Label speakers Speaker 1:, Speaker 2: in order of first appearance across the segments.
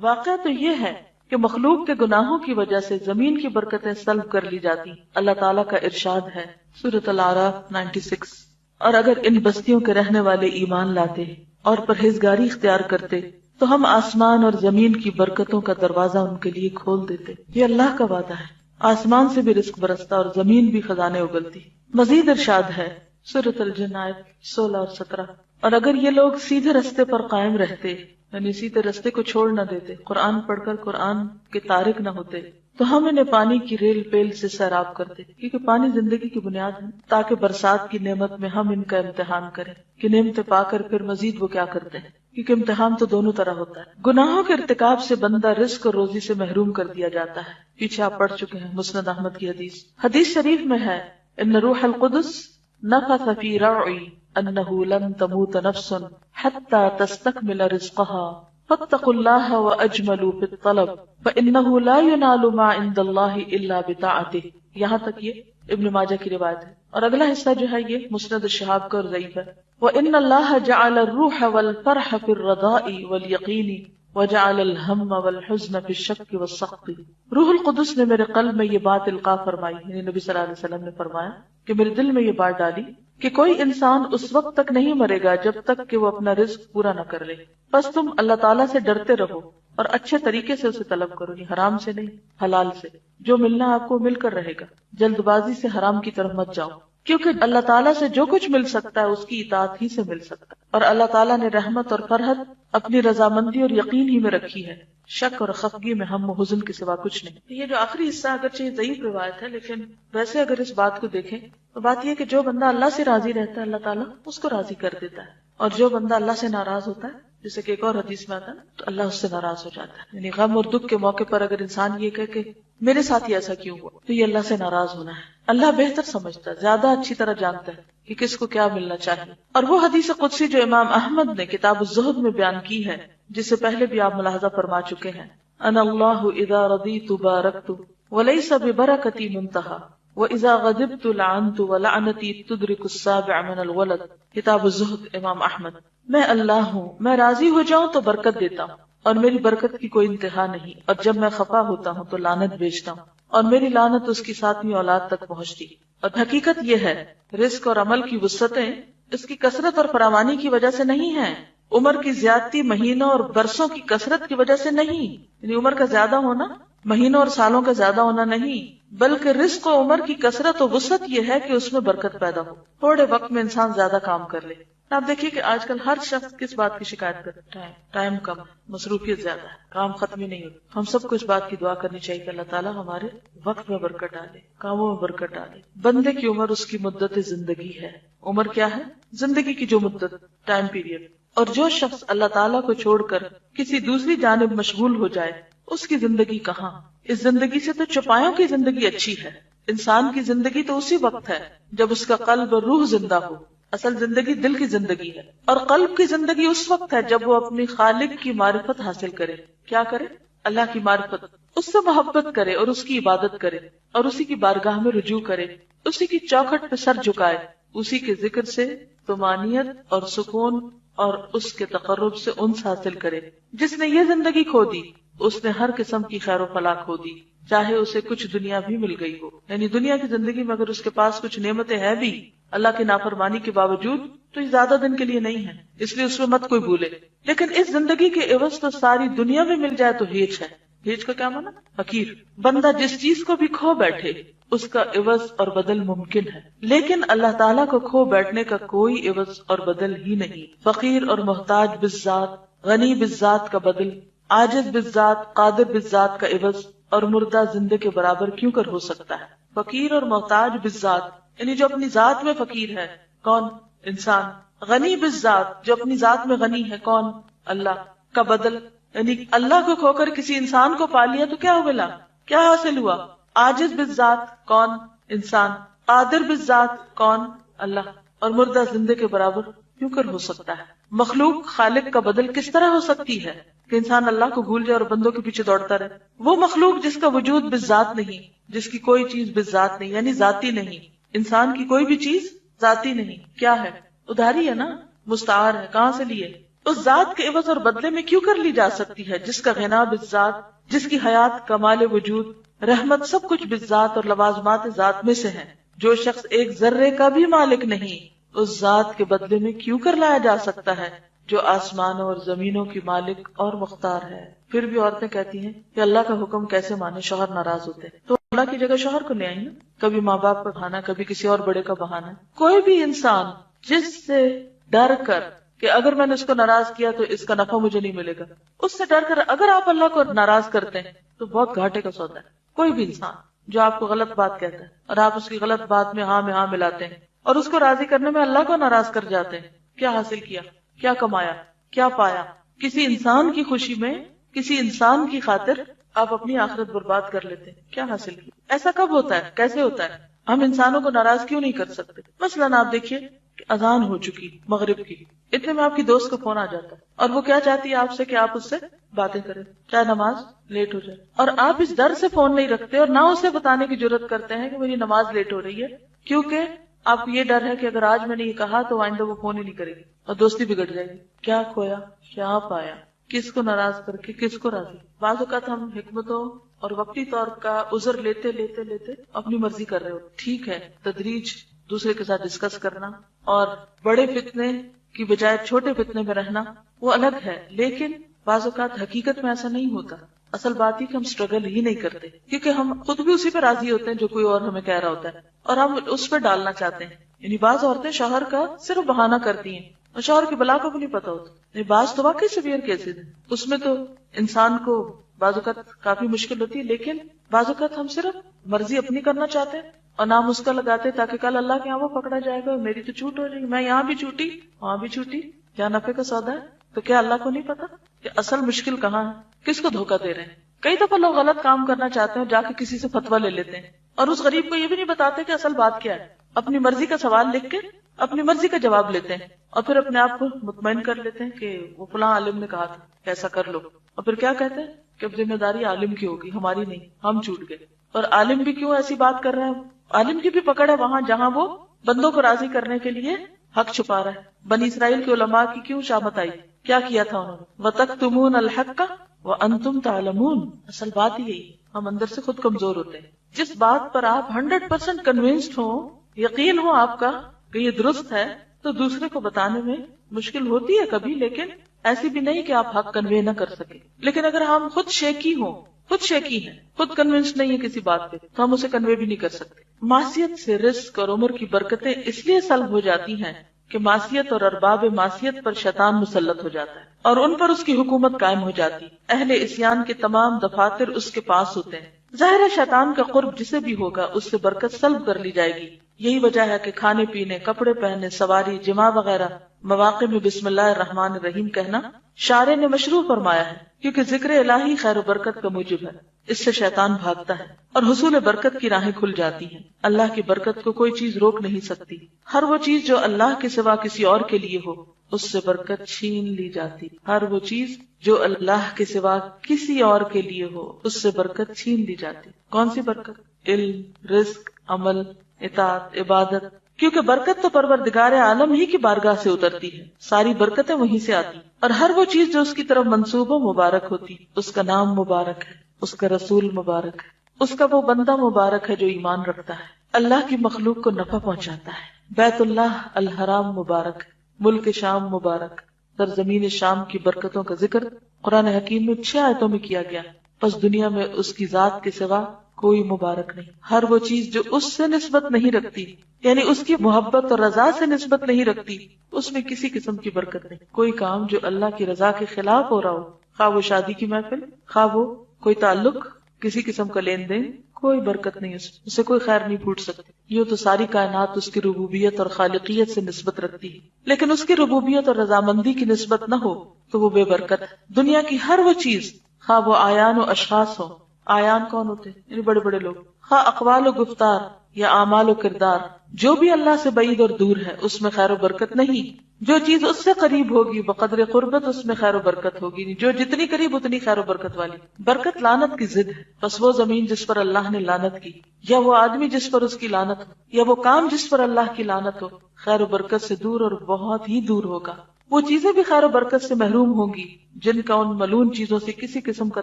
Speaker 1: واقعہ تو یہ ہے کہ مخلوق کے گناہوں کی وجہ سے زمین کی برکتیں سلب کر لی جاتی. اللہ تعالیٰ کا ارشاد ہے سورۃ الاعراف 96. اور اگر ان بستیوں کے رہنے والے ایمان لاتے اور پرہیزگاری اختیار کرتے تو ہم آسمان اور زمین کی برکتوں کا دروازہ ان کے لیے کھول دیتے. یہ اللہ کا وعدہ ہے. آسمان سے بھی رزق برستا اور زمین بھی خزانے اگلتی. مزید ارشاد ہے سورۃ الجن آیت 16 اور 17. اور اگر یہ لوگ سیدھے رستے پر قائم رہتے، یعنی سیدھے رستے کو چھوڑ نہ دیتے، قرآن پڑھ کر قرآن کے تارک نہ ہوتے، تو ہم انہیں پانی کی ریل پیل سے سیراب کرتے، کیونکہ پانی زندگی کی بنیاد ہے، تاکہ برسات کی نعمت میں ہم ان کا امتحان کریں کہ نعمتیں پا کر پھر مزید وہ کیا کرتے ہیں، کیونکہ امتحان تو دونوں طرح ہوتا ہے. گناہوں کے ارتکاب سے بندہ رزق اور روزی سے محروم کر دیا جاتا ہے. پیچھے آپ پڑھ چکے ہیں مسند احمد کی حدیث شریف میں ہے ان روح القدس نفث فی رعی انہ لن تموت نفس حتی تستکمل رزقها فاتقوا اللہ واجملوا فی الطلب فانہ لا ینال ما عند اللہ الا بطاعته. یہاں تک یہ ابن ماجہ کی روایت ہے. اور اگلا حصہ جو ہے یہ مسند شہاب کا اور ضعیف ہے. وَإِنَّ اللَّهَ جَعَلَ الرُّوحَ وَالْفَرْحَ فِي الرَّضَاءِ وَالْيَقِينِ وَجَعَلَ الْهَمَّ وَالْحُزْنَ فِي الشَّكِّ وَالسَّخْطِ. روح القدس نے میرے قلب میں یہ بات القاء فرمائی، یعنی نبی صلی اللہ علیہ وسلم نے فرمایا کہ میرے دل میں یہ بات ڈالی کہ کوئی انسان اس وقت تک نہیں مرے گا جب تک کہ وہ اپنا رزق پورا نہ کر لے. بس تم اللہ تعالیٰ سے ڈرتے رہو اور اچھے طریقے سے اسے طلب کرو، یہ حرام سے نہیں، حلال سے. جو ملنا آپ کو مل کر رہے گا. جلد بازی سے حرام کی طرف مت جاؤ، کیونکہ اللہ تعالیٰ سے جو کچھ مل سکتا ہے اس کی اطاعت ہی سے مل سکتا ہے. اور اللہ تعالیٰ نے رحمت اور فرحت اپنی رضامندی اور یقین ہی میں رکھی ہے، شک اور خفگی میں ہم و حزن کے سوا کچھ نہیں. یہ جو آخری حصہ اگرچہ یہ ضعیف روایت ہے، لیکن ویسے اگر اس بات کو دیکھیں تو بات یہ کہ جو بندہ اللہ سے راضی رہتا ہے اللہ تعالیٰ اس کو راضی کر دیتا ہے، اور جو بندہ اللہ سے ناراض ہوتا ہے، جیسے کہ ایک اور حدیث میں آتا ہے، تو اللہ اس سے ناراض ہو جاتا ہے. یعنی غم اور دکھ کے موقع پر اگر انسان یہ کہے کہ میرے ساتھ ہی ایسا کیوں ہوا، تو یہ اللہ سے ناراض ہونا ہے. اللہ بہتر سمجھتا ہے، زیادہ اچھی طرح جانتا ہے کہ کس کو کیا ملنا چاہیے. اور وہ حدیث قدسی جو امام احمد نے کتاب الزہد میں بیان کی ہے، جس سے پہلے بھی آپ ملاحظہ فرما چکے ہیں، انا اللہ اذا رضیت بارکت ولیس ببرکتی منتہا وَإِذَا غَضِبْتُ لَعَنْتُ وَلَعْنَتِي تُدْرِكُ السَّابِعَ مِنَ الْوَلَدِ. کتاب الزہد امام احمد. میں اللہ ہوں، میں راضی ہو جاؤں تو برکت دیتا ہوں اور میری برکت کی کوئی انتہا نہیں، اور جب میں خفا ہوتا ہوں تو لعنت بھیجتا ہوں اور میری لعنت اس کی 7ویں اولاد تک پہنچتی. اور حقیقت یہ ہے رزق اور عمل کی وسعتیں اس کی کثرت اور فراوانی کی وجہ سے نہیں ہیں، عمر کی زیادتی مہینوں اور برسوں کی کثرت کی وجہ سے نہیں. یعنی عمر کا زیادہ ہونا مہینوں اور سالوں کا زیادہ ہونا نہیں، بلکہ رزق و عمر کی کثرت و وسعت یہ ہے کہ اس میں برکت پیدا ہو، تھوڑے وقت میں انسان زیادہ کام کر لے. آپ دیکھیے کہ آج کل ہر شخص کس بات کی شکایت کرتا ہے؟ ٹائم کم، مصروفیت زیادہ ہے، کام ختم ہی نہیں ہوتا. ہم سب کو اس بات کی دعا کرنی چاہیے کہ اللہ تعالیٰ ہمارے وقت میں برکت ڈالے، کاموں میں برکت ڈالے. بندے کی عمر اس کی مدت زندگی ہے. عمر کیا ہے؟ زندگی کی جو مدت، ٹائم پیریڈ. اور جو شخص اللہ تعالیٰ کو چھوڑ کر کسی دوسری جانب مشغول ہو جائے اس کی زندگی کہاں. اس زندگی سے تو چوپایوں کی زندگی اچھی ہے. انسان کی زندگی تو اسی وقت ہے جب اس کا قلب اور روح زندہ ہو. اصل زندگی دل کی زندگی ہے، اور قلب کی زندگی اس وقت ہے جب وہ اپنی خالق کی معرفت حاصل کرے. کیا کرے؟ اللہ کی معرفت، اس سے محبت کرے اور اس کی عبادت کرے اور اسی کی بارگاہ میں رجوع کرے، اسی کی چوکھٹ پہ سر جھکائے، اسی کے ذکر سے طمانینت اور سکون اور اس کے تقرب سے انس حاصل کرے. جس نے یہ زندگی کھو دی اس نے ہر قسم کی خیر و فلاح کھو دی، چاہے اسے کچھ دنیا بھی مل گئی ہو. یعنی دنیا کی زندگی میں اگر اس کے پاس کچھ نعمتیں ہیں بھی اللہ کی نافرمانی کے باوجود تو یہ زیادہ دن کے لیے نہیں ہے، اس لیے اس میں مت کوئی بھولے. لیکن اس زندگی کے عوض تو ساری دنیا میں مل جائے تو ہیچ ہے. ہیچ کا کیا معنی؟ فقیر. بندہ جس چیز کو بھی کھو بیٹھے اس کا عوض اور بدل ممکن ہے، لیکن اللہ تعالیٰ کو کھو بیٹھنے کا کوئی عوض اور بدل ہی نہیں. فقیر اور محتاج بالذات، غنی بالذات کا بدل، عاجز بالذات، قادر بالذات کا عوض اور مردہ زندے کے برابر کیوں کر ہو سکتا ہے؟ فقیر اور محتاج بالذات یعنی جو اپنی ذات میں فقیر ہے، کون؟ انسان. غنی بالذات جو اپنی ذات میں غنی ہے، کون؟ اللہ. کا بدل یعنی اللہ کو کھو کر کسی انسان کو پا لیا تو کیا ملا؟ کیا حاصل ہوا؟ عاجز بالذات کون؟ انسان. قادر بالذات کون؟ اللہ. اور مردہ زندے کے برابر کیوں کر ہو سکتا ہے؟ مخلوق خالق کا بدل کس طرح ہو سکتی ہے کہ انسان اللہ کو بھول جائے اور بندوں کے پیچھے دوڑتا رہے؟ وہ مخلوق جس کا وجود بالذات نہیں، جس کی کوئی چیز بالذات نہیں یعنی ذاتی نہیں. انسان کی کوئی بھی چیز ذاتی نہیں. کیا ہے؟ ادھاری ہے نا، مستعار ہے. کہاں سے لیے؟ اس ذات کے عوض اور بدلے میں کیوں کر لی جا سکتی ہے جس کا غنا بالذات، جس کی حیات، کمال وجود، رحمت سب کچھ بالذات اور لوازمات ذات میں سے ہے. جو شخص ایک ذرے کا بھی مالک نہیں اس ذات کے بدلے میں کیوں کر لایا جا سکتا ہے جو آسمانوں اور زمینوں کی مالک اور مختار ہے. پھر بھی عورتیں کہتی ہیں کہ اللہ کا حکم کیسے مانے، شوہر ناراض ہوتے ہیں تو اللہ کی جگہ شوہر کو لے آئیں نا. کبھی ماں باپ کا بہانا، کبھی کسی اور بڑے کا بہانا. کوئی بھی انسان جس سے ڈر کر کہ اگر میں نے اس کو ناراض کیا تو اس کا نفع مجھے نہیں ملے گا، اس سے ڈر کر اگر آپ اللہ کو ناراض کرتے ہیں تو بہت گھاٹے کا سودا ہے. کوئی بھی انسان جو آپ کو غلط بات کہتا ہے اور آپ اس کی غلط بات میں ہاں ملاتے ہیں اور اس کو راضی کرنے میں اللہ کو ناراض کر جاتے ہیں، کیا حاصل کیا، کیا کمایا، کیا پایا؟ کسی انسان کی خوشی میں، کسی انسان کی خاطر آپ اپنی آخرت برباد کر لیتے ہیں. کیا حاصل کیا؟ ایسا کب ہوتا ہے، کیسے ہوتا ہے؟ ہم انسانوں کو ناراض کیوں نہیں کر سکتے؟ مثلاً آپ دیکھیے کہ اذان ہو چکی مغرب کی، اتنے میں آپ کی دوست کو فون آ جاتا ہے اور وہ کیا چاہتی ہے آپ سے کہ آپ اس سے باتیں کریں چاہے نماز لیٹ ہو جائے، اور آپ اس ڈر سے فون نہیں رکھتے اور نہ اسے بتانے کی جرات کرتے ہیں کہ میری نماز لیٹ ہو رہی ہے، کیونکہ آپ کو یہ ڈر ہے کہ اگر آج میں نے یہ کہا تو آئندہ وہ فون ہی نہیں کرے گی اور دوستی بگڑ جائے گی. کیا کھویا، کیا پایا، کس کو ناراض کر کے کس کو راضی؟ بعض اوقات ہم حکمتوں اور وقتی طور کا عذر لیتے لیتے لیتے اپنی مرضی کر رہے ہو. ٹھیک ہے، تدریج، دوسرے کے ساتھ ڈسکس کرنا اور بڑے فتنے کی بجائے چھوٹے فتنے میں رہنا وہ الگ ہے، لیکن بعض اوقات حقیقت میں ایسا نہیں ہوتا. اصل بات ہی کہ ہم اسٹرگل ہی نہیں کرتے کیونکہ ہم خود بھی اسی پہ راضی ہوتے ہیں جو کوئی اور ہمیں کہہ رہا ہوتا ہے اور ہم اس پہ ڈالنا چاہتے ہیں. یعنی بعض عورتیں شوہر کا صرف بہانہ کرتی ہیں اور شوہر کی بلا کو بھی نہیں پتا ہوتا. یعنی بعض تو واقعی سیویئر کیسز ہیں، اس میں تو انسان کو بعض اوقات کافی مشکل ہوتی ہے، لیکن بعض اوقات ہم صرف مرضی اپنی کرنا چاہتے ہیں اور نام اس کا لگاتے تاکہ کل اللہ کے یہاں وہ پکڑا جائے گا، میری تو چھوٹ ہو جائے گی، میں یہاں بھی چھوٹی وہاں بھی چھوٹی، کیا نفع کا سودا ہے. تو کیا اللہ کو نہیں پتا کہ اصل مشکل کہاں ہے، کس کو دھوکہ دے رہے ہیں؟ کئی دفعہ لوگ غلط کام کرنا چاہتے ہیں جا کے کسی سے فتویٰ لے لیتے ہیں اور اس غریب کو یہ بھی نہیں بتاتے کہ اصل بات کیا ہے. اپنی مرضی کا سوال لکھ کے اپنی مرضی کا جواب لیتے ہیں اور پھر اپنے آپ کو مطمئن کر لیتے ہیں کہ وہ فلاں عالم نے کہا تھا کہ ایسا کر لو، اور پھر کیا کہتے ہیں کہ اب ذمہ داری عالم کی ہوگی، ہماری نہیں، ہم چھوٹ گئے. اور عالم بھی کیوں ایسی بات کر رہا ہے؟ عالم کی بھی پکڑ ہے وہاں جہاں وہ بندوں کو راضی کرنے کے لیے حق چھپا رہا ہے. بنی اسرائیل کے علماء کی کیوں شامت آئی؟ کیا کیا تھا انہوں نے؟ وَتَكْتُمُونَ الْحَقَّ وَأَنْتُمْ تَعْلَمُونَ. اصل بات یہی، ہم اندر سے خود کمزور ہوتے ہیں. جس بات پر آپ 100% کنونسڈ ہوں، یقین ہو آپ کا کہ یہ درست ہے، تو دوسرے کو بتانے میں مشکل ہوتی ہے کبھی، لیکن ایسی بھی نہیں کہ آپ حق کنوے نہ کر سکیں. لیکن اگر ہم خود شیکی ہوں، خود شیکی ہیں، خود کنونسڈ نہیں ہے کسی بات پہ، تو ہم اسے کنوے بھی نہیں کر سکتے. معصیت سے رزق اور عمر کی برکتیں اس لیے سلب ہو جاتی ہیں کہ معصیت اور ارباب معصیت پر شیطان مسلط ہو جاتا ہے اور ان پر اس کی حکومت قائم ہو جاتی. اہل عصیان کے تمام دفاتر اس کے پاس ہوتے ہیں. ظاہر ہے شیطان کا قرب جسے بھی ہوگا اس سے برکت سلب کر لی جائے گی. یہی وجہ ہے کہ کھانے پینے، کپڑے پہننے، سواری، جماع وغیرہ مواقع میں بسم اللہ الرحمن الرحیم کہنا شارع نے مشروع فرمایا ہے، کیونکہ ذکر الہی خیر و برکت کا موجب ہے. اس سے شیطان بھاگتا ہے اور حصول برکت کی راہیں کھل جاتی ہیں. اللہ کی برکت کو کوئی چیز روک نہیں سکتی. ہر وہ چیز جو اللہ کے سوا کسی اور کے لیے ہو اس سے برکت چھین لی جاتی. ہر وہ چیز جو اللہ کے سوا کسی اور کے لیے ہو اس سے برکت چھین لی جاتی. کون سی برکت؟ علم، رزق، عمل، اطاعت، عبادت. کیونکہ برکت تو پروردگار عالم ہی کی بارگاہ سے اترتی ہے، ساری برکتیں وہیں سے آتی. اور ہر وہ چیز جو اس کی طرف منسوب و مبارک ہوتی، اس کا نام مبارک ہے، اس کا رسول مبارک ہے، اس کا وہ بندہ مبارک ہے جو ایمان رکھتا ہے، اللہ کی مخلوق کو نفع پہنچاتا ہے. بیت اللہ الحرام مبارک، ملک شام مبارک. سرزمین شام کی برکتوں کا ذکر قرآن حکیم میں 6 آیتوں میں کیا گیا. پس دنیا میں اس کی ذات کے سوا کوئی مبارک نہیں. ہر وہ چیز جو اس سے نسبت نہیں رکھتی، یعنی اس کی محبت اور رضا سے نسبت نہیں رکھتی، اس میں کسی قسم کی برکت نہیں. کوئی کام جو اللہ کی رضا کے خلاف ہو رہا ہو، خواہ وہ شادی کی محفل، خواہ وہ کوئی تعلق، کسی قسم کا لین دین، کوئی برکت نہیں، اس سے کوئی خیر نہیں پھوٹ سکتی. یہ تو ساری کائنات اس کی ربوبیت اور خالقیت سے نسبت رکھتی ہے، لیکن اس کی ربوبیت اور رضامندی کی نسبت نہ ہو تو وہ بے برکت ہے. دنیا کی ہر وہ چیز، خواہ وہ آیان و اشخاص ہو، آیان کون ہوتے ہیں؟ یعنی بڑے بڑے لوگ، خواہ اقوال و گفتار یا اعمال و کردار، جو بھی اللہ سے بعید اور دور ہے اس میں خیر و برکت نہیں. جو چیز اس سے قریب ہوگی بقدر قربت اس میں خیر و برکت ہوگی، جو جتنی قریب اتنی خیر و برکت والی. برکت لعنت کی ضد ہے. بس وہ زمین جس پر اللہ نے لعنت کی، یا وہ آدمی جس پر اس کی لعنت ہو، یا وہ کام جس پر اللہ کی لعنت ہو، خیر و برکت سے دور اور بہت ہی دور ہوگا. وہ چیزیں بھی خیر و برکت سے محروم ہوں گی جن کا ان ملعون چیزوں سے کسی قسم کا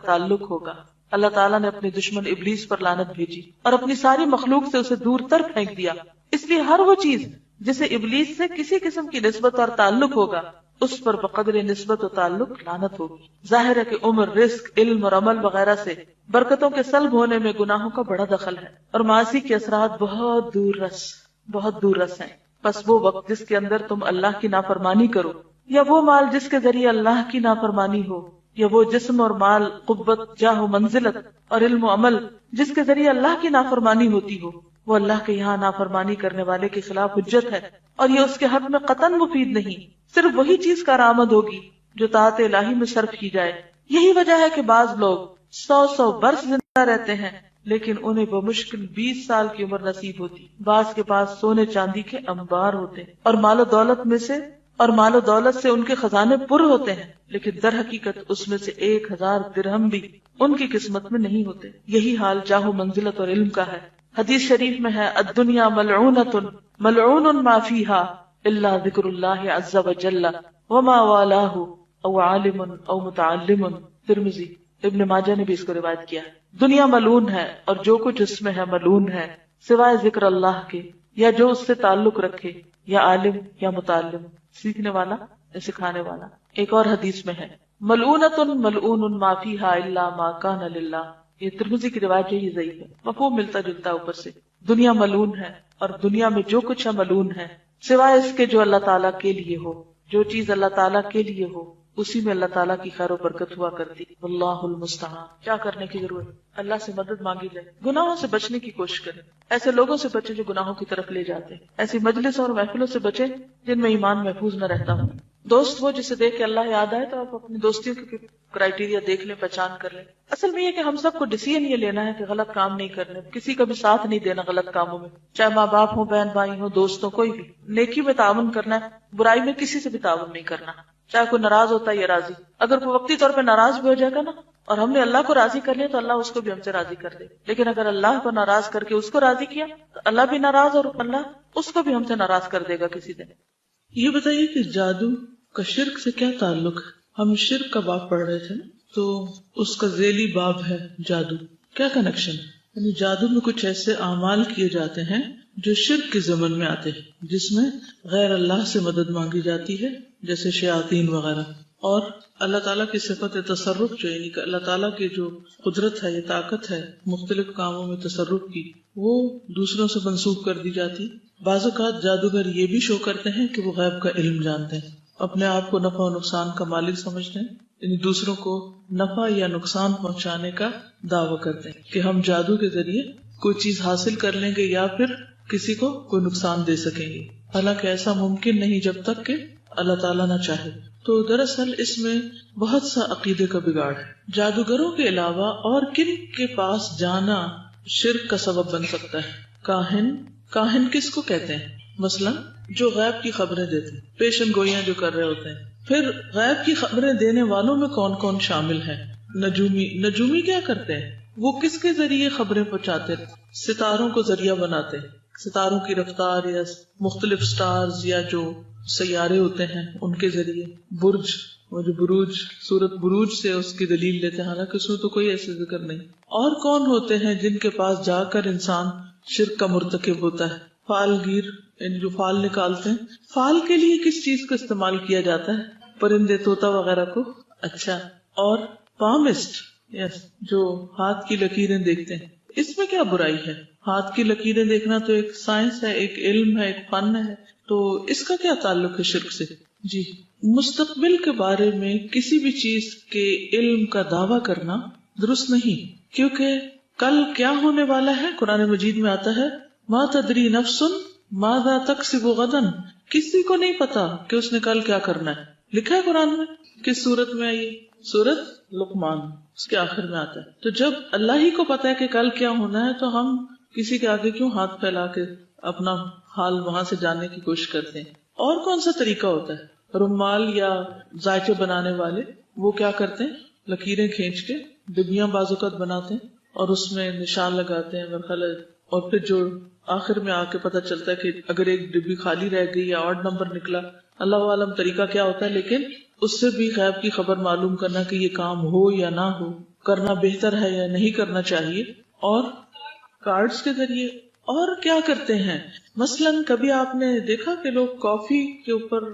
Speaker 1: تعلق ہوگا۔ اللہ تعالیٰ نے اپنے دشمن ابلیس پر لعنت بھیجی اور اپنی ساری مخلوق سے اسے دور تر پھینک دیا، اس لیے ہر وہ چیز جسے ابلیس سے کسی قسم کی نسبت اور تعلق ہوگا اس پر بقدر نسبت و تعلق لعنت ہوگی۔ ظاہر ہے کہ عمر، رزق، علم اور عمل وغیرہ سے برکتوں کے سلب ہونے میں گناہوں کا بڑا دخل ہے، اور معاصی کے اثرات بہت دور رس ہیں۔ پس وہ وقت جس کے اندر تم اللہ کی نافرمانی کرو، یا وہ مال جس کے ذریعے اللہ کی نافرمانی ہو، یا وہ جسم اور مال، قوت، جاہ و منزلت اور علم و عمل جس کے ذریعے اللہ کی نافرمانی ہوتی ہو، وہ اللہ کے یہاں نافرمانی کرنے والے کے خلاف حجت ہے، اور یہ اس کے حق میں قطعاً مفید نہیں۔ صرف وہی چیز کارآمد ہوگی جو طاعت الہی میں صرف کی جائے۔ یہی وجہ ہے کہ بعض لوگ 100 برس زندہ رہتے ہیں لیکن انہیں بمشکل 20 سال کی عمر نصیب ہوتی۔ بعض کے پاس سونے چاندی کے انبار ہوتے ہیں اور مال و دولت سے ان کے خزانے پر ہوتے ہیں، لیکن در حقیقت اس میں سے 1000 درہم بھی ان کی قسمت میں نہیں ہوتے۔ یہی حال جاہ و منزلت اور علم کا ہے۔ حدیث شریف میں ہے، الدنیا ملعونۃ ملعون ما فیہا الا ذکر اللہ عز وجل وما والاہ او عالم او متعلم۔ ترمذی، ابن ماجہ نے بھی اس کو روایت کیا۔ دنیا ملعون ہے اور جو کچھ اس میں ہے ملعون ہے سوائے ذکر اللہ کے، یا جو اس سے تعلق رکھے، یا عالم یا متعلم، سیکھنے والا یا سکھانے والا۔ ایک اور حدیث میں ہے، ملعونۃ ملعون ما فیہا الا ما کان للہ۔ یہ ترمذی کی روایت یہی ضعیف ہے، مفہوم ملتا جلتا اوپر سے۔ دنیا ملعون ہے اور دنیا میں جو کچھ ہے ملعون ہے سوائے اس کے جو اللہ تعالیٰ کے لیے ہو۔ جو چیز اللہ تعالیٰ کے لیے ہو اسی میں اللہ تعالیٰ کی خیر و برکت ہوا کرتی۔ واللہ المستعان۔ کیا کرنے کی ضرورت؟ اللہ سے مدد مانگی جائے، گناہوں سے بچنے کی کوشش کریں، ایسے لوگوں سے بچیں جو گناہوں کی طرف لے جاتے ہیں، ایسی مجلس اور محفلوں سے بچیں جن میں ایمان محفوظ نہ رہتا ہوں۔ دوست وہ جسے دیکھ کے اللہ یاد آئے تو آپ اپنی دوستیوں کی کرائیٹیریا دیکھ لیں، پہچان کر لیں۔ اصل میں یہ کہ ہم سب کو ڈیسیژن یہ لینا ہے کہ غلط کام نہیں کرنے، کسی کا بھی ساتھ نہیں دینا غلط کاموں میں، چاہے ماں باپ ہوں، بہن بھائی ہوں، دوست ہوں، کوئی بھی۔ نیکی میں تعاون کرنا ہے، برائی میں کسی سے بھی تعاون نہیں کرنا، چاہے کوئی ناراض ہوتا ہے یا راضی۔ اگر کوئی وقتی طور پہ ناراض بھی ہو جائے گا نا اور ہم نے اللہ کو راضی کر لیا تو اللہ اس کو بھی ہم سے راضی کر دے، لیکن اگر اللہ کو ناراض کر کے اس کو راضی کیا تو اللہ بھی ناراض اور اللہ اس کو بھی ہم سے ناراض کر دے گا کسی دن۔
Speaker 2: یہ بتائیے کہ جادو کا شرک سے کیا تعلق ہے؟ ہم شرک کا باب پڑھ رہے تھے نا، تو اس کا ذیلی باب ہے جادو، کیا کنیکشن ہے؟ یعنی جادو میں کچھ ایسے اعمال کیے جاتے ہیں جو شرک کے ضمن میں آتے ہیں، جس میں غیر اللہ سے مدد مانگی جاتی ہے، جیسے شیاطین وغیرہ، اور اللہ تعالیٰ کی صفت تصرف جو یعنی کہ اللہ تعالیٰ کی جو قدرت ہے، یہ طاقت ہے مختلف کاموں میں تصرف کی، وہ دوسروں سے منسوخ کر دی جاتی۔ بعض اوقات جادوگر یہ بھی شو کرتے ہیں کہ وہ غیب کا علم جانتے ہیں، اپنے آپ کو نفع و نقصان کا مالک سمجھتے ہیں، یعنی دوسروں کو نفع یا نقصان پہنچانے کا دعویٰ کرتے ہیں کہ ہم جادو کے ذریعے کوئی چیز حاصل کر لیں گے یا پھر کسی کو کوئی نقصان دے سکیں گے، حالانکہ ایسا ممکن نہیں جب تک کہ اللہ تعالیٰ نہ چاہے۔ تو دراصل اس میں بہت سا عقیدے کا بگاڑ ہے۔ جادوگروں کے علاوہ اور کن کے پاس جانا شرک کا سبب بن سکتا ہے؟ کاہن کس کو کہتے ہیں؟ مثلا جو غیب کی خبریں دیتے ہیں، پیشن گوئیاں جو کر رہے ہوتے ہیں۔ پھر غیب کی خبریں دینے والوں میں کون کون شامل ہیں؟ نجومی کیا کرتے ہیں؟ وہ کس کے ذریعے خبریں پہنچاتے ہیں؟ ستاروں کو ذریعہ بناتے ہیں، ستاروں کی رفتار یا مختلف سٹارز یا جو سیارے ہوتے ہیں ان کے ذریعے۔ برج، وہ جو سورت بروج سے اس کی دلیل لیتے ہیں، حالانکہ اس میں تو کوئی ایسے ذکر نہیں۔ اور کون ہوتے ہیں جن کے پاس جا کر انسان شرک کا مرتکب ہوتا ہے؟ فال گیر، یعنی جو فال نکالتے ہیں۔ فال کے لیے کس چیز کا استعمال کیا جاتا ہے؟ پرندے، طوطا وغیرہ کو۔ اچھا، اور پامسٹ، جو ہاتھ کی لکیریں دیکھتے ہیں، اس میں کیا برائی ہے؟ ہاتھ کی لکیریں دیکھنا تو ایک سائنس ہے، ایک علم ہے، ایک فن ہے، تو اس کا کیا تعلق ہے شرک سے؟ جی، مستقبل کے بارے میں کسی بھی چیز کے علم کا دعویٰ کرنا درست نہیں، کیونکہ کل کیا ہونے والا ہے قرآن مجید میں آتا ہے، ما تدری نفس ماذا تکسب غدا، کسی کو نہیں پتا کہ اس نے کل کیا کرنا ہے۔ لکھا ہے قرآن میں، کس سورت میں آئی؟ سورت لقمان، اس کے آخر میں آتا ہے۔ تو جب اللہ ہی کو پتا ہے کہ کل کیا ہونا ہے تو ہم کسی کے آگے کیوں ہاتھ پھیلا کے اپنا حال وہاں سے جاننے کی کوشش کرتے ہیں؟ اور کون سا طریقہ ہوتا ہے؟ رومال یا ذائقے بنانے والے وہ کیا کرتے ہیں؟ لکیریں کھینچ کے ڈبیاں بعض اوقات بناتے ہیں اور اس میں نشان لگاتے ہیں، اور پھر جو آخر میں آ کے پتہ چلتا ہے کہ اگر ایک ڈبی خالی رہ گئی یا آڈ نمبر نکلا، اللہ عالم طریقہ کیا ہوتا ہے، لیکن اس سے بھی غیب کی خبر معلوم کرنا کہ یہ کام ہو یا نہ ہو، کرنا بہتر ہے یا نہیں کرنا چاہیے. اور کارڈز کے ذریعے اور کیا کرتے ہیں، مثلاً کبھی آپ نے دیکھا کہ لوگ کافی کے اوپر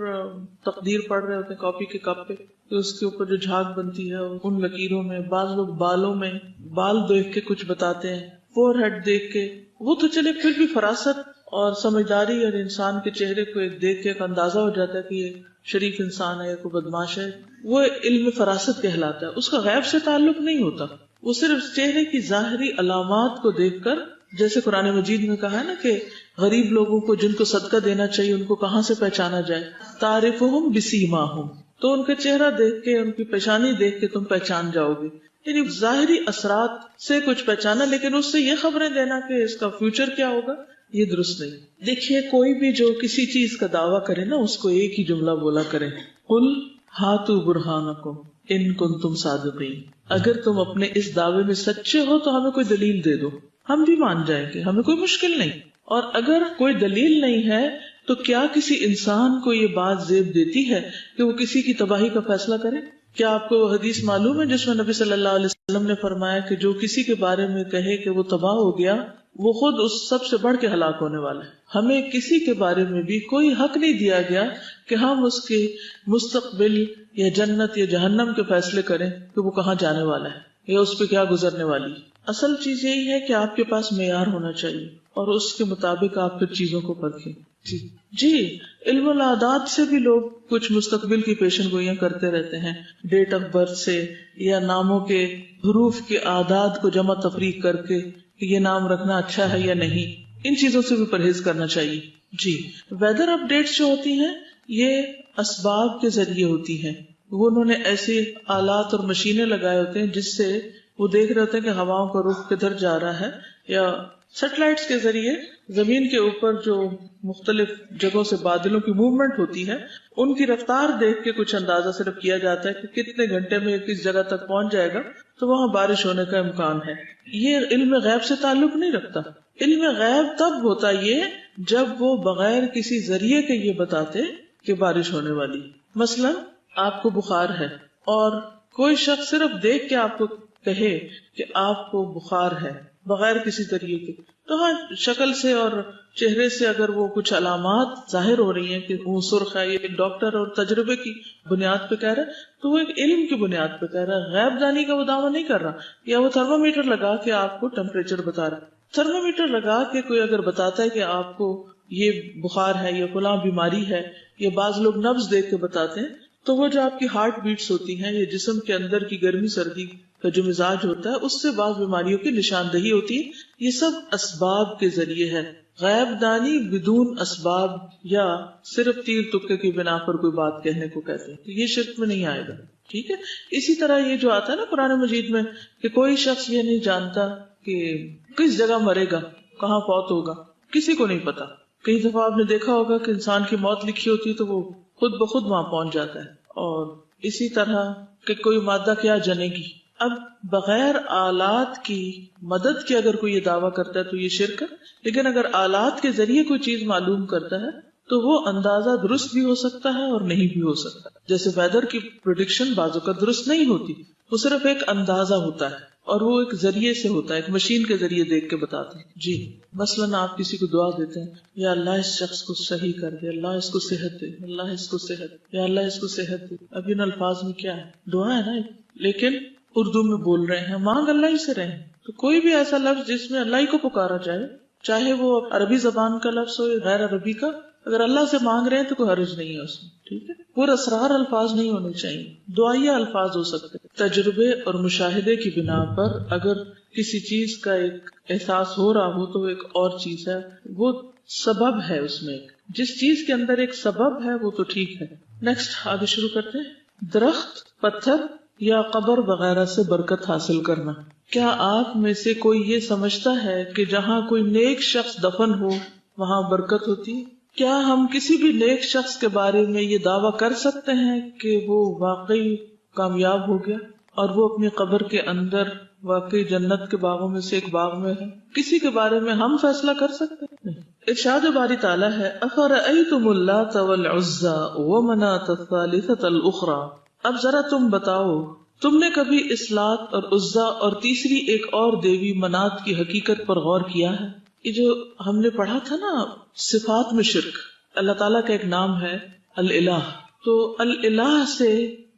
Speaker 2: تقدیر پڑھ رہے ہوتے ہیں، کافی کے کپ پہ، کہ اس کے اوپر جو جھاگ بنتی ہے ان لکیروں میں، بعض لوگ بالوں میں بال دیکھ کے کچھ بتاتے ہیں، فور ہیڈ دیکھ کے. وہ تو چلے پھر بھی فراست اور سمجھداری اور انسان کے چہرے کو ایک دیکھ کے ایک اندازہ ہو جاتا ہے کہ یہ شریف انسان ہے یا کوئی بدماش ہے، وہ علم فراست کہلاتا ہے. اس کا غیب سے تعلق نہیں ہوتا، وہ صرف چہرے کی ظاہری علامات کو دیکھ کر، جیسے قرآن مجید میں کہا ہے نا کہ غریب لوگوں کو جن کو صدقہ دینا چاہیے ان کو کہاں سے پہچانا جائے، تعرفہم بسیماہم، تو ان کا چہرہ دیکھ کے، ان کی پیشانی دیکھ کے تم پہچان جاؤ گے. یعنی ظاہری اثرات سے کچھ پہچانا، لیکن اس سے یہ خبریں دینا کہ اس کا فیوچر کیا ہوگا، یہ درست نہیں. دیکھیے کوئی بھی جو کسی چیز کا دعویٰ کرے نا، اس کو ایک ہی جملہ بولا کرے، قل ہاتوا برہانکم ان کنتم صادقین. اگر تم اپنے اس دعوے میں سچے ہو تو ہمیں کوئی دلیل دے دو، ہم بھی مان جائیں گے، ہمیں کوئی مشکل نہیں. اور اگر کوئی دلیل نہیں ہے تو کیا کسی انسان کو یہ بات زیب دیتی ہے کہ وہ کسی کی تباہی کا فیصلہ کرے؟ کیا آپ کو حدیث معلوم ہے جس میں نبی صلی اللہ علیہ وسلم نے فرمایا کہ جو کسی کے بارے میں کہے کہ وہ تباہ ہو گیا، وہ خود اس سب سے بڑھ کے ہلاک ہونے والا ہے. ہمیں کسی کے بارے میں بھی کوئی حق نہیں دیا گیا کہ ہم اس کے مستقبل یا جنت یا جہنم کے فیصلے کریں کہ وہ کہاں جانے والا ہے یا اس پہ کیا گزرنے والی. اصل چیز یہی ہے کہ آپ کے پاس معیار ہونا چاہیے اور اس کے مطابق آپ پھر چیزوں کو پرکھیں. جی علم العادات سے بھی لوگ کچھ مستقبل کی پیشن گوئیاں کرتے رہتے ہیں، ڈیٹ آف برتھ سے یا ناموں کے حروف کے اعداد کو جمع تفریق کر کے کہ یہ نام رکھنا اچھا ہے یا نہیں. ان چیزوں سے بھی پرہیز کرنا چاہیے. جی ویدر اپ ڈیٹس جو ہوتی ہیں یہ اسباب کے ذریعے ہوتی ہیں. وہ انہوں نے ایسے آلات اور مشینیں لگائے ہوتے ہیں جس سے وہ دیکھ رہے ہوتے ہیں کہ ہواؤں کا رخ کدھر جا رہا ہے، یا سیٹلائٹس کے ذریعے زمین کے اوپر جو مختلف جگہوں سے بادلوں کی موومنٹ ہوتی ہے ان کی رفتار دیکھ کے کچھ اندازہ صرف کیا جاتا ہے کہ کتنے گھنٹے میں کس جگہ تک پہنچ جائے گا تو وہاں بارش ہونے کا امکان ہے. یہ علم غیب سے تعلق نہیں رکھتا. علم غیب تب ہوتا یہ جب وہ بغیر کسی ذریعے کے یہ بتاتے کہ بارش ہونے والی. مثلا آپ کو بخار ہے اور کوئی شخص صرف دیکھ کے آپ کو کہے کہ آپ کو بخار ہے بغیر کسی طریقے کے، تو ہاں شکل سے اور چہرے سے اگر وہ کچھ علامات ظاہر ہو رہی ہیں کہ وہ سرخ ہے، یہ ایک ڈاکٹر اور تجربے کی بنیاد پہ کہہ رہا ہے تو وہ ایک علم کی بنیاد پہ کہہ رہا ہے، غیب دانی کا وہ دعویٰ نہیں کر رہا. یا وہ تھرمامیٹر لگا کے آپ کو ٹیمپریچر بتا رہا ہے. تھرمامیٹر لگا کے کوئی اگر بتاتا ہے کہ آپ کو یہ بخار ہے یا فلاں بیماری ہے، یا بعض لوگ نبض دیکھ کے بتاتے ہیں، تو وہ جو آپ کی ہارٹ بیٹس ہوتی ہیں یا جسم کے اندر کی گرمی سردی کا جو مزاج ہوتا ہے اس سے بعض بیماریوں کی نشاندہی ہوتی ہے. یہ سب اسباب کے ذریعے ہے. غیب دانی بدون اسباب یا صرف تیر تکے کی بنا پر کوئی بات کہنے کو کہتے ہیں، تو یہ شرک میں نہیں آئے گا. ٹھیک ہے. اسی طرح یہ جو آتا ہے نا قرآن مجید میں کہ کوئی شخص یہ نہیں جانتا کہ کس جگہ مرے گا، کہاں فوت ہوگا، کسی کو نہیں پتا. کئی دفعہ آپ نے دیکھا ہوگا کہ انسان کی موت لکھی ہوتی ہے تو وہ خود بخود وہاں پہنچ جاتا ہے. اور اسی طرح کہ کوئی مادہ کیا جنے گی. اب بغیر آلات کی مدد کے اگر کوئی یہ دعویٰ کرتا ہے تو یہ شرک ہے. لیکن اگر آلات کے ذریعے کوئی چیز معلوم کرتا ہے تو وہ اندازہ درست بھی ہو سکتا ہے اور نہیں بھی ہو سکتا. جیسے ویدر کی پریڈکشن بعض اوقات درست نہیں ہوتی، وہ صرف ایک اندازہ ہوتا ہے اور وہ ایک ذریعے سے ہوتا ہے، ایک مشین کے ذریعے دیکھ کے بتاتے ہیں. جی مثلاً آپ کسی کو دعا دیتے ہیں، یا اللہ اس شخص کو صحیح کر دے، اللہ اس کو صحت دے، اللہ اس کو صحت، یا اللہ اس کو صحت دے. اب ان الفاظ میں کیا ہے؟ دعا ہے نا، لیکن اردو میں بول رہے ہیں، مانگ اللہ ہی سے رہے ہیں. تو کوئی بھی ایسا لفظ جس میں اللہ ہی کو پکارا جائے، چاہے وہ عربی زبان کا لفظ ہو یا غیر عربی کا، اگر اللہ سے مانگ رہے ہیں تو کوئی حرج نہیں ہے اس میں. ٹھیک ہے. پورا اسرار الفاظ نہیں ہونے چاہیے، دعائیہ الفاظ ہو سکتے. تجربے اور مشاہدے کی بنا پر اگر کسی چیز کا ایک احساس ہو رہا ہو تو ایک اور چیز ہے، وہ سبب ہے. اس میں جس چیز کے اندر ایک سبب ہے وہ تو ٹھیک ہے. نیکسٹ آگے شروع کرتے ہیں. درخت، پتھر یا قبر وغیرہ سے برکت حاصل کرنا. کیا آپ میں سے کوئی یہ سمجھتا ہے کہ جہاں کوئی نیک شخص دفن ہو وہاں برکت ہوتی ہے؟ کیا ہم کسی بھی نیک شخص کے بارے میں یہ دعویٰ کر سکتے ہیں کہ وہ واقعی کامیاب ہو گیا؟ اور وہ اپنی قبر کے اندر واقعی جنت کے باغوں میں سے ایک باغ میں ہے، کسی کے بارے میں ہم فیصلہ کر سکتے ہیں؟ ارشاد باری تعالیٰ ہے افرأیتم اللات والعزی ومناۃ الثالثۃ الاخری، اب ذرا تم بتاؤ تم نے کبھی اس لات اور عزا اور تیسری ایک اور دیوی منات کی حقیقت پر غور کیا ہے؟ یہ جو ہم نے پڑھا تھا نا صفات میں شرک، اللہ تعالیٰ کا ایک نام ہے الالہ، تو الالہ سے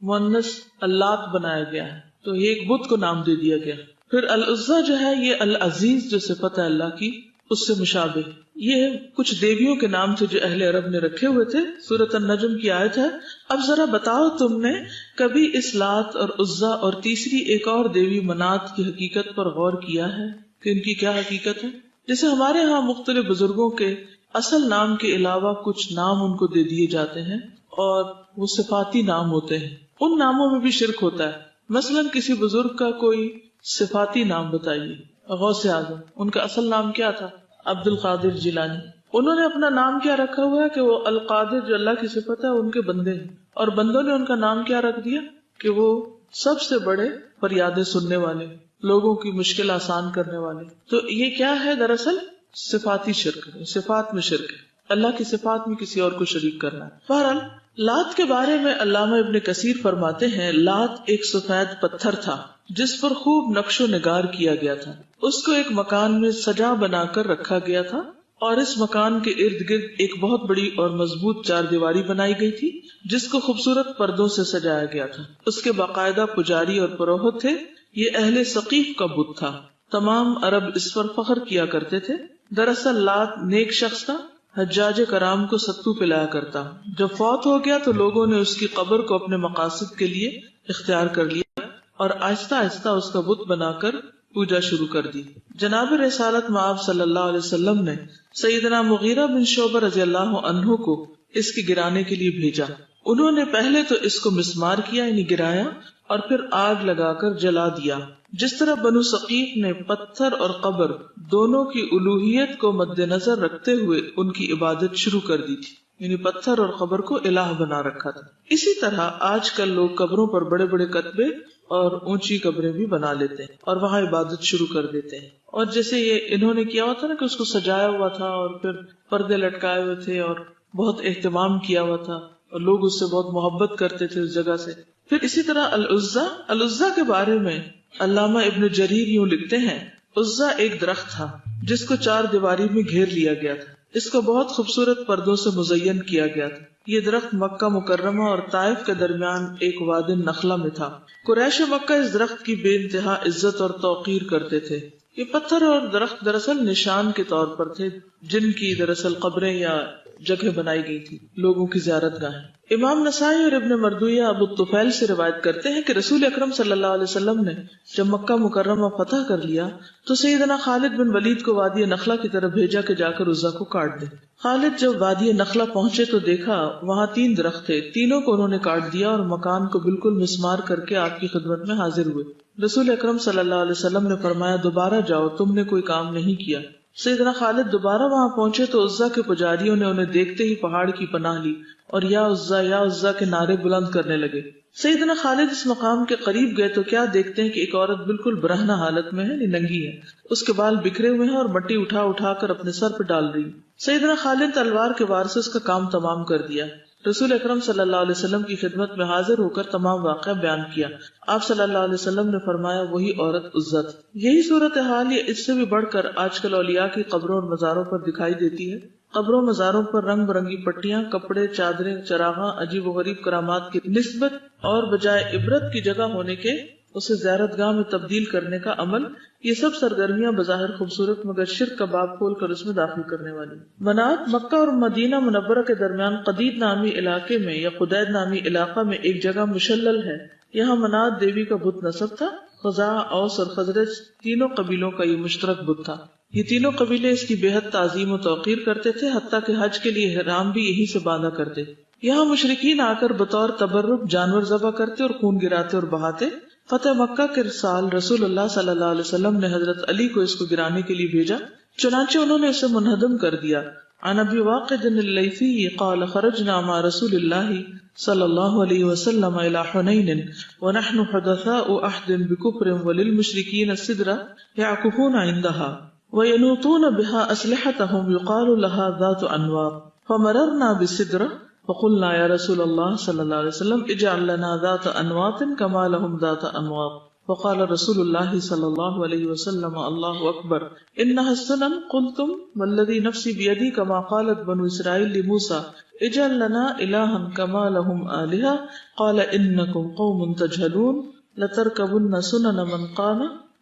Speaker 2: مؤنث اللات بنایا گیا ہے، تو یہ ایک بت کو نام دے دیا گیا۔ پھر العزا جو ہے یہ العزیز جو صفت ہے اللہ کی اس سے مشابہ، یہ کچھ دیویوں کے نام تھے جو اہل عرب نے رکھے ہوئے تھے۔ سورۃ النجم کی آیت ہے اب ذرا بتاؤ تم نے کبھی اس لات اور عزا اور تیسری ایک اور دیوی منات کی حقیقت پر غور کیا ہے کہ ان کی کیا حقیقت ہے؟ جیسے ہمارے ہاں مختلف بزرگوں کے اصل نام کے علاوہ کچھ نام ان کو دے دیے جاتے ہیں اور وہ صفاتی نام ہوتے ہیں، ان ناموں میں بھی شرک ہوتا ہے۔ مثلا کسی بزرگ کا کوئی صفاتی نام بتائیے، غوث اعظم، ان کا اصل نام کیا تھا؟ عبد القادر جیلانی۔ انہوں نے اپنا نام کیا رکھا ہوا ہے کہ وہ القادر جو اللہ کی صفت ہے ان کے بندے ہیں، اور بندوں نے ان کا نام کیا رکھ دیا کہ وہ سب سے بڑے فریادیں سننے والے، لوگوں کی مشکل آسان کرنے والے۔ تو یہ کیا ہے؟ دراصل صفاتی شرک ہے، صفات میں شرک ہے، اللہ کی صفات میں کسی اور کو شریک کرنا ہے۔ بہرحال لات کے بارے میں علامہ ابن کثیر فرماتے ہیں لات ایک سفید پتھر تھا جس پر خوب نقش و نگار کیا گیا تھا، اس کو ایک مکان میں سجا بنا کر رکھا گیا تھا، اور اس مکان کے ارد گرد ایک بہت بڑی اور مضبوط چار دیواری بنائی گئی تھی جس کو خوبصورت پردوں سے سجایا گیا تھا۔ اس کے باقاعدہ پجاری اور پروہت تھے، یہ اہل ثقیف کا بت تھا، تمام عرب اس پر فخر کیا کرتے تھے۔ دراصل لات نیک شخص تھا، حجاج کرام کو ستو پلایا کرتا، جب فوت ہو گیا تو لوگوں نے اس کی قبر کو اپنے مقاصد کے لیے اختیار کر لیا اور آہستہ آہستہ اس کا بت بنا کر پوجا شروع کر دی۔ جناب رسالت مآب صلی اللہ علیہ وسلم نے سیدنا مغیرہ بن شعبہ رضی اللہ عنہ کو اس کے گرانے کے لیے بھیجا۔ انہوں نے پہلے تو اس کو مسمار کیا، یعنی گرایا، اور پھر آگ لگا کر جلا دیا۔ جس طرح بنو ثقیف نے پتھر اور قبر دونوں کی الوہیت کو مد نظر رکھتے ہوئے ان کی عبادت شروع کر دی تھی، یعنی پتھر اور قبر کو الہ بنا رکھا تھا۔ اسی طرح آج کل لوگ قبروں پر بڑے بڑے کتبے اور اونچی قبریں بھی بنا لیتے ہیں اور وہاں عبادت شروع کر دیتے ہیں۔ اور جیسے یہ انہوں نے کیا ہوا تھا نا کہ اس کو سجایا ہوا تھا اور پھر پردے لٹکائے ہوئے تھے اور بہت اہتمام کیا ہوا تھا اور لوگ اس سے بہت محبت کرتے تھے اس جگہ سے۔ پھر اسی طرح العزا کے بارے میں علامہ ابن جریر یوں لکھتے ہیں عزا ایک درخت تھا جس کو چار دیواری میں گھیر لیا گیا تھا، اس کو بہت خوبصورت پردوں سے مزین کیا گیا تھا۔ یہ درخت مکہ مکرمہ اور طائف کے درمیان ایک وادی نخلا میں تھا۔ قریش مکہ اس درخت کی بے انتہا عزت اور توقیر کرتے تھے۔ یہ پتھر اور درخت دراصل نشان کے طور پر تھے جن کی دراصل قبریں یا جگہ بنائی گئی تھی، لوگوں کی زیارت گاہیں۔ امام نسائی اور ابن مردویہ ابو الطفیل سے روایت کرتے ہیں کہ رسول اکرم صلی اللہ علیہ وسلم نے جب مکہ مکرمہ فتح کر لیا تو سیدنا خالد بن ولید کو وادی نخلا کی طرف بھیجا کہ جا کر عزا کو کاٹ دے۔ خالد جب وادی نخلا پہنچے تو دیکھا وہاں 3 درخت تھے، تینوں کو انہوں نے کاٹ دیا اور مکان کو بالکل مسمار کر کے آپ کی خدمت میں حاضر ہوئے۔ رسول اکرم صلی اللہ علیہ وسلم نے فرمایا دوبارہ جاؤ، تم نے کوئی کام نہیں کیا۔ سیدنا خالد دوبارہ وہاں پہنچے تو عزا کے پجاریوں نے انہیں دیکھتے ہی پہاڑ کی پناہ لی اور یا عزا کے نعرے بلند کرنے لگے۔ سیدنا خالد اس مقام کے قریب گئے تو کیا دیکھتے ہیں کہ ایک عورت بالکل برہنہ حالت میں ہے، ننگی ہے، اس کے بال بکھرے ہوئے ہیں اور مٹی اٹھا اٹھا کر اپنے سر پہ ڈال رہی۔ سیدنا خالد تلوار کے وار سے اس کا کام تمام کر دیا۔ رسول اکرم صلی اللہ علیہ وسلم کی خدمت میں حاضر ہو کر تمام واقعہ بیان کیا۔ آپ صلی اللہ علیہ وسلم نے فرمایا وہی عورت عزا تھی۔ یہی صورتحال یا اس سے بھی بڑھ کر آج کل اولیاء کی قبروں اور مزاروں پر دکھائی دیتی ہے۔ قبروں مزاروں پر رنگ برنگی پٹیاں، کپڑے، چادریں، چراغاں، عجیب و غریب کرامات کی نسبت اور بجائے عبرت کی جگہ ہونے کے اسے زیارت گاہ میں تبدیل کرنے کا عمل، یہ سب سرگرمیاں بظاہر خوبصورت مگر شرک کا باب کھول کر اس میں داخل کرنے والی۔ منات مکہ اور مدینہ منورہ کے درمیان قدید نامی علاقے میں یا قدید نامی علاقہ میں ایک جگہ مشلل ہے، یہاں منات دیوی کا بت نصب تھا۔ خزاع، اوس اور خزرج تینوں قبیلوں کا یہ مشترک بت تھا۔ یہ تینوں قبیلے اس کی بے حد تعظیم و توقیر کرتے تھے، حتیٰ کہ حج کے لیے احرام بھی یہی سے باندھا کرتے۔ یہاں مشرکین آ کر بطور تبرک جانور ذبح کرتے اور خون گراتے اور بہاتے۔ فتح مکہ کے سال رسول اللہ صلی اللہ علیہ وسلم نے حضرت علی کو اس کو گرانے کے لیے بھیجا، چنانچہ انہوں نے اسے منہدم کر دیا۔ عن ابی واقد اللیثی قال خرجنا مع رسول اللہ صلی اللہ علیہ وسلم الى حنین ونحن حدثاء عہد بکفر وللمشرکین السدرہ یعکفون عندها وینوطون بها اسلحتهم يقال لها ذات انواط فمررنا بالسدرہ فقلنا یا رسول اللہ صلی اللہ علیہ وسلم اجعل لنا ذات انواط كما لهم ذات انواط فقال رسول اللہ صلی اللہ علیہ وسلم اللہ اکبر انها السنن قلتم والذی نفسی بیدی كما قالت بنو اسرائیل لموسى اجعل لنا الہا كما لهم آلہہ قال انکم قوم تجہلون لترکبن سنن من کان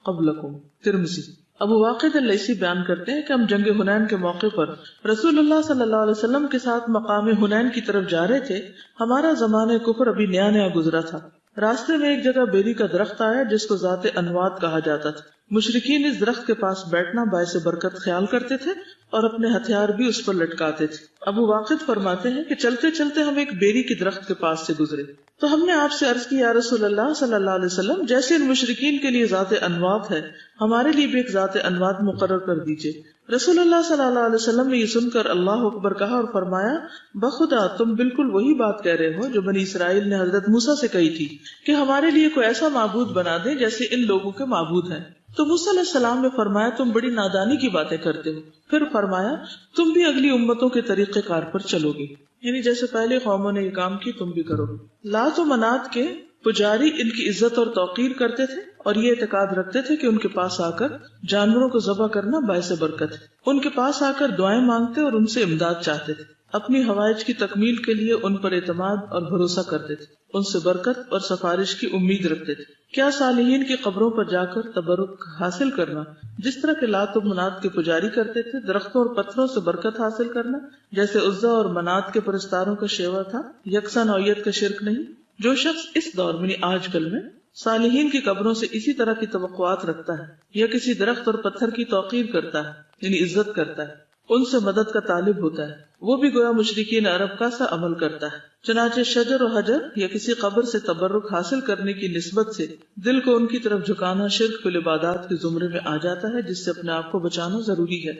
Speaker 2: قبلکم. ترمذی. ابو واقد اللیثی بیان کرتے ہیں کہ ہم جنگ حنین کے موقع پر رسول اللہ صلی اللہ علیہ وسلم کے ساتھ مقام حنین کی طرف جا رہے تھے. ہمارا زمانہ کفر ابھی نیا نیا گزرا تھا. راستے میں ایک جگہ بیری کا درخت آیا جس کو ذات انوات کہا جاتا تھا. مشرکین اس درخت کے پاس بیٹھنا باعث برکت خیال کرتے تھے اور اپنے ہتھیار بھی اس پر لٹکاتے تھے. ابو واقد فرماتے ہیں کہ چلتے چلتے ہم ایک بیری کے درخت کے پاس سے گزرے تو ہم نے آپ سے عرض کی یا رسول اللہ صلی اللہ علیہ وسلم جیسے ان مشرکین کے لیے ذات انوات ہے ہمارے لیے بھی ایک ذات انوات مقرر کر دیجئے. رسول اللہ صلی اللہ علیہ وسلم نے یہ سن کر اللہ اکبر کہا اور فرمایا بخدا تم بالکل وہی بات کہہ رہے ہو جو بنی اسرائیل نے حضرت موسیٰ سے کہی تھی کہ ہمارے لیے کوئی ایسا معبود بنا دیں جیسے ان لوگوں کے معبود ہیں. تو موسیٰ علیہ السلام نے فرمایا تم بڑی نادانی کی باتیں کرتے ہو. پھر فرمایا تم بھی اگلی امتوں کے طریقہ کار پر چلو گے، یعنی جیسے پہلے قوموں نے یہ کام کی تم بھی کرو. لات و منات کے پجاری ان کی عزت اور توقیر کرتے تھے اور یہ اعتقاد رکھتے تھے کہ ان کے پاس آ کر جانوروں کو ذبح کرنا باعث برکت ہے. ان کے پاس آ کر دعائیں مانگتے اور ان سے امداد چاہتے تھے. اپنی حوائج کی تکمیل کے لیے ان پر اعتماد اور بھروسہ کرتے تھے، ان سے برکت اور سفارش کی امید رکھتے تھے. کیا صالحین کی قبروں پر جا کر تبرک حاصل کرنا جس طرح کے لات و منات کے پجاری کرتے تھے، درختوں اور پتھروں سے برکت حاصل کرنا جیسے عزا اور منات کے پرستاروں کا شیوا تھا، یکساں نوعیت کا شرک نہیں. جو شخص اس دور میں آج کل میں صالحین کی قبروں سے اسی طرح کی توقعات رکھتا ہے یا کسی درخت اور پتھر کی توقیر کرتا ہے یعنی عزت کرتا ہے، ان سے مدد کا طالب ہوتا ہے، وہ بھی گویا مشرکین عرب کا سا عمل کرتا ہے. چنانچہ شجر و حجر یا کسی قبر سے تبرک حاصل کرنے کی نسبت سے دل کو ان کی طرف جھکانا شرک فی العبادات کے زمرے میں آ جاتا ہے، جس سے اپنے آپ کو بچانا ضروری ہے.